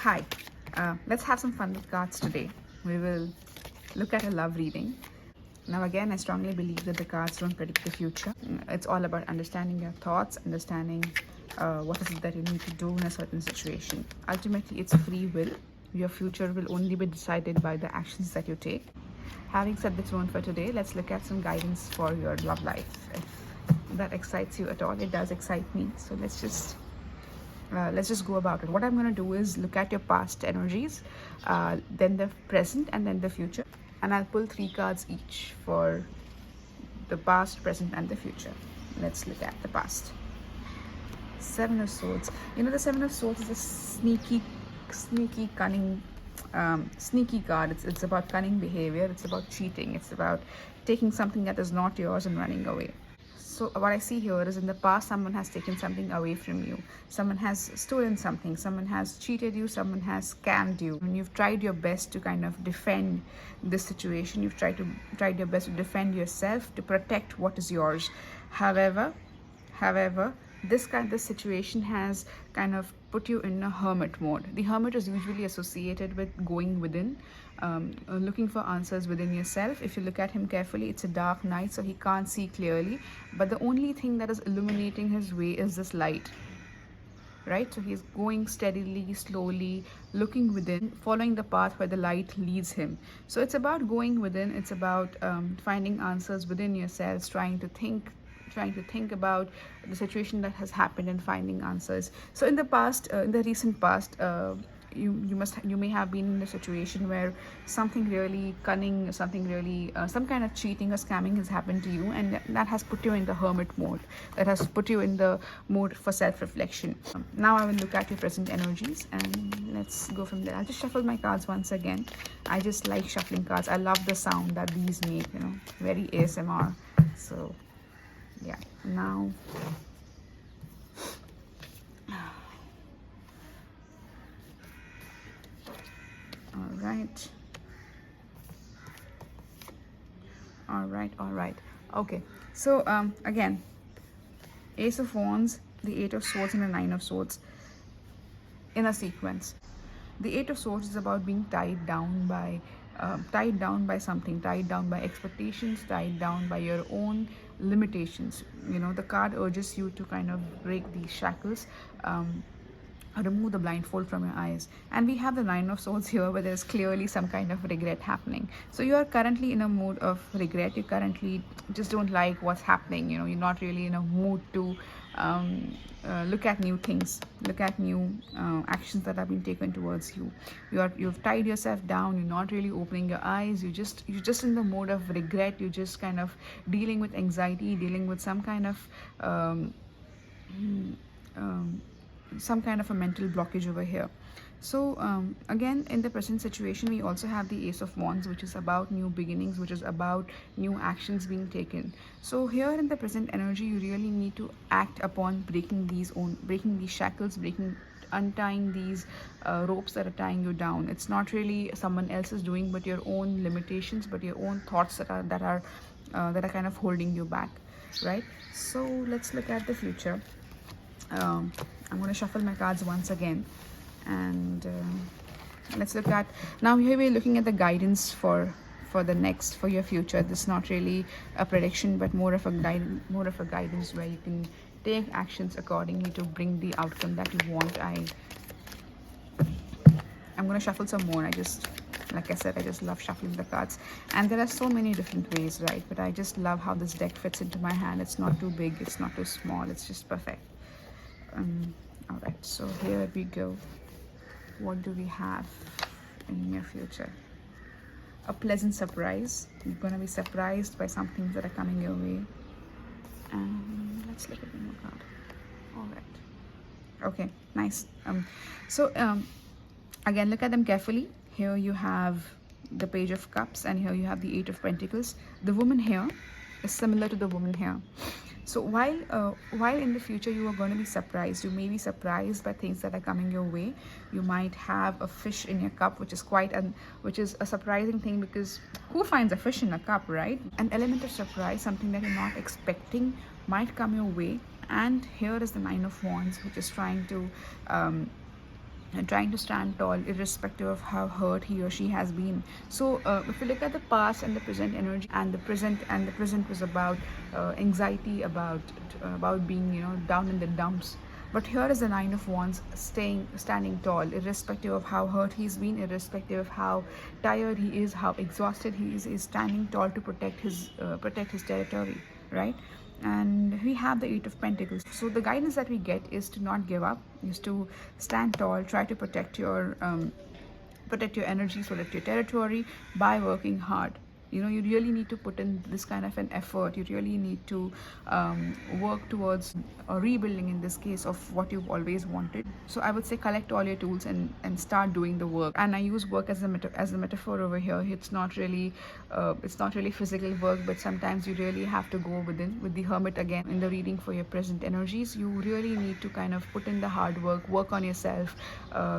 Hi, let's have some fun with cards today. We will look at a love reading. Now, again, I strongly believe that the cards don't predict the future. It's all about understanding your thoughts, understanding what is it that you need to do in a certain situation. Ultimately, it's free will. Your future will only be decided by the actions that you take. Having set the tone for today, let's look at some guidance for your love life. If that excites you at all, it does excite me. So let's just go about it. What I'm going to do is look at your past energies, then the present, and then the future. And I'll pull 3 cards each for the past, present, and the future. Let's look at the past. 7 of Swords. You know, the 7 of Swords is a sneaky, cunning, sneaky card. It's about cunning behavior. It's about cheating. It's about taking something that is not yours and running away. So what I see here is, in the past, someone has taken something away from you. Someone has stolen something. Someone has cheated you. Someone has scammed you. And you've tried your best to kind of defend this situation. You've tried your best to defend yourself, to protect what is yours. However, this situation has kind of put you in a hermit mode. The hermit is usually associated with going within, looking for answers within yourself. If you look at him carefully, it's a dark night, so he can't see clearly. But the only thing that is illuminating his way is this light. Right? So he's going steadily, slowly, looking within, following the path where the light leads him. So it's about going within. It's about finding answers within yourselves, trying to think about the situation that has happened and finding answers. So in the past, in the recent past, you may have been in a situation where something really cunning, something really some kind of cheating or scamming has happened to you, and that has put you in the hermit mode. That has put you in the mode for self-reflection. Now I will look at your present energies and let's go from there. I'll just shuffle my cards once again. I just like shuffling cards. I love the sound that these make, you know, very ASMR. So yeah, now all right, okay. So again, Ace of Wands, the 8 of Swords, and the 9 of Swords in a sequence. The 8 of Swords is about being tied down by something, tied down by expectations, tied down by your own limitations. You know, the card urges you to kind of break these shackles, remove the blindfold from your eyes. And we have the 9 of Swords here, where there's clearly some kind of regret happening. So you are currently in a mood of regret. You currently just don't like what's happening. You know, you're not really in a mood to look at new things, look at new actions that have been taken towards you. You've tied yourself down. You're not really opening your eyes. You're just in the mode of regret. You're just kind of dealing with anxiety, dealing with some kind of a mental blockage over here. So again, in the present situation, we also have the Ace of Wands, which is about new beginnings, which is about new actions being taken. So here in the present energy, you really need to act upon breaking these shackles, untying these ropes that are tying you down. It's not really someone else's doing, but your own limitations, but your own thoughts that are kind of holding you back, right? So let's look at the future. I'm going to shuffle my cards once again, and let's look at, now here we're looking at the guidance for your future. This is not really a prediction, but more of a guidance where you can take actions accordingly to bring the outcome that you want. I'm going to shuffle some more. Like I said, I just love shuffling the cards, and there are so many different ways, right? But I just love how this deck fits into my hand. It's not too big, it's not too small, it's just perfect. All right, so here we go. What do we have in your future? A pleasant surprise. You're going to be surprised by some things that are coming your way. And let's look at one more card. All right. Okay, nice. Again, look at them carefully. Here you have the Page of Cups, and here you have the 8 of Pentacles. The woman here is similar to the woman here. So while in the future you are going to be surprised, you may be surprised by things that are coming your way. You might have a fish in your cup, which is a surprising thing, because who finds a fish in a cup, right? An element of surprise, something that you're not expecting, might come your way. And here is the 9 of Wands, which is trying to and trying to stand tall irrespective of how hurt he or she has been. So if you look at the past and the present energy, and the present was about anxiety, about being, down in the dumps. But here is the Nine of Wands, standing tall irrespective of how hurt he's been, irrespective of how tired he is, how exhausted he is standing tall to protect his territory, right? And we have the Eight of Pentacles. So the guidance that we get is to not give up, is to stand tall, try to protect your energies, protect your territory by working hard. You really need to put in this kind of an effort. You really need to work towards rebuilding, in this case, of what you've always wanted. So I would say collect all your tools and start doing the work. And I use work as a metaphor over here. It's not really physical work, but sometimes you really have to go within. With the Hermit again in the reading for your present energies, you really need to kind of put in the hard work on yourself,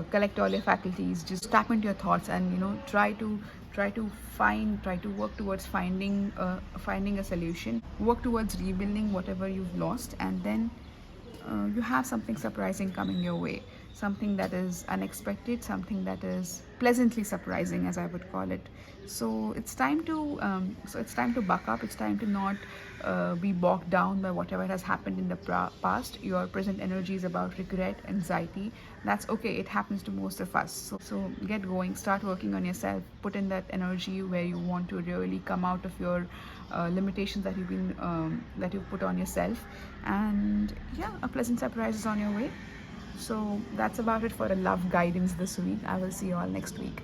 collect all your faculties, just tap into your thoughts, and try to work towards finding a solution, work towards rebuilding whatever you've lost. And then you have something surprising coming your way, something that is unexpected, something that is pleasantly surprising, as I would call it. So it's time to buck up. It's time to not be bogged down by whatever has happened in the past. Your present energy is about regret, anxiety. That's okay. It happens to most of us. So get going. Start working on yourself. Put in that energy where you want to really come out of your limitations that you've put on yourself. And yeah, a pleasant surprise is on your way. So that's about it for a love guidance this week. I will see you all next week.